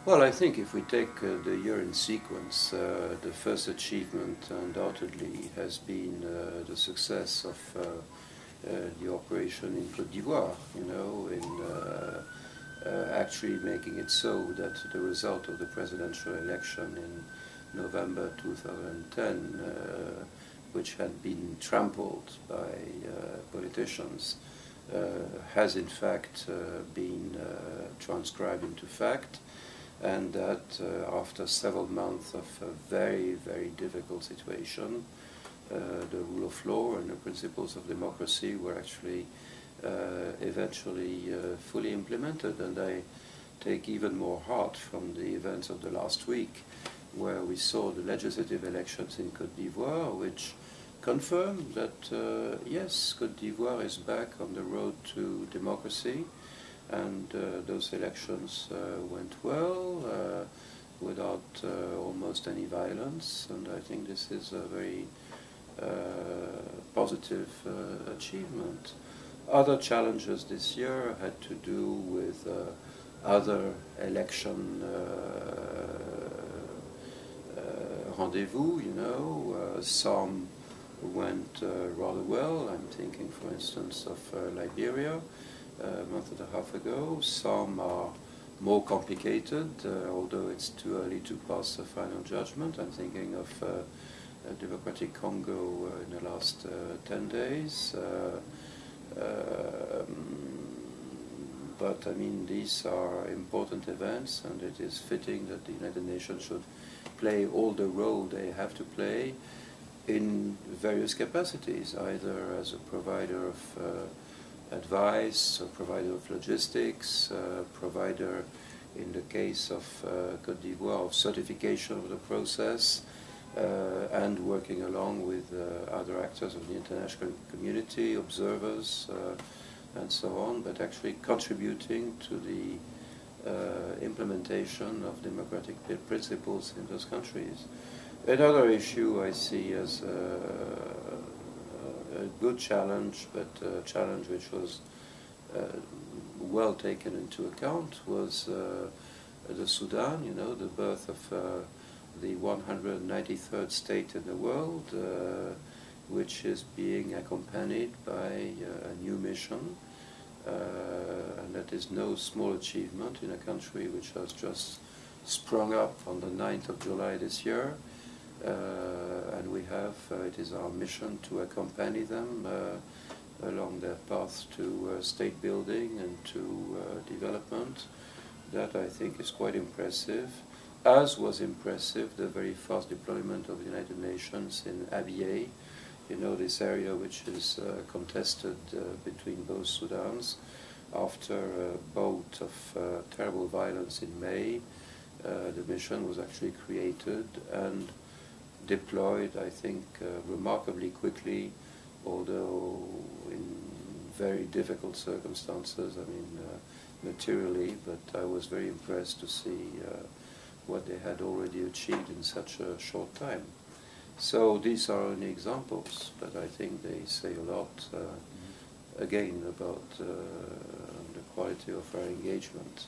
Well, I think if we take the year in sequence, the first achievement undoubtedly has been the success of the operation in Côte d'Ivoire, you know, in actually making it so that the result of the presidential election in November 2010, which had been trampled by politicians, has in fact been transcribed into fact, and that after several months of a very, very difficult situation, the rule of law and the principles of democracy were actually eventually fully implemented. And I take even more heart from the events of the last week, where we saw the legislative elections in Côte d'Ivoire, which confirmed that yes, Côte d'Ivoire is back on the road to democracy, and those elections went well, without almost any violence, and I think this is a very positive achievement. Other challenges this year had to do with other election rendezvous, you know. Some went rather well. I'm thinking, for instance, of Liberia a month and a half ago. Some are more complicated, although it's too early to pass a final judgment. I'm thinking of Democratic Congo in the last 10 days. But I mean, these are important events, and it is fitting that the United Nations should play all the role they have to play in various capacities, either as a provider of advice, a provider of logistics, provider, in the case of Côte d'Ivoire, of certification of the process, and working along with other actors of the international community, observers, and so on, but actually contributing to the implementation of democratic principles in those countries. Another issue I see as a good challenge, but a challenge which was well taken into account, was the Sudan, you know, the birth of the 193rd state in the world, which is being accompanied by a new mission, and that is no small achievement in a country which has just sprung up on the 9th of July this year, and we have, it is our mission to accompany them along their path to state building and to development. That, I think, is quite impressive, as was impressive the very fast deployment of the United Nations in Abyei, you know, this area which is contested between both Sudans. After a bout of terrible violence in May, the mission was actually created and deployed, I think, remarkably quickly, although in very difficult circumstances, I mean, materially, but I was very impressed to see what they had already achieved in such a short time. So these are only examples, but I think they say a lot, again, about the quality of our engagement.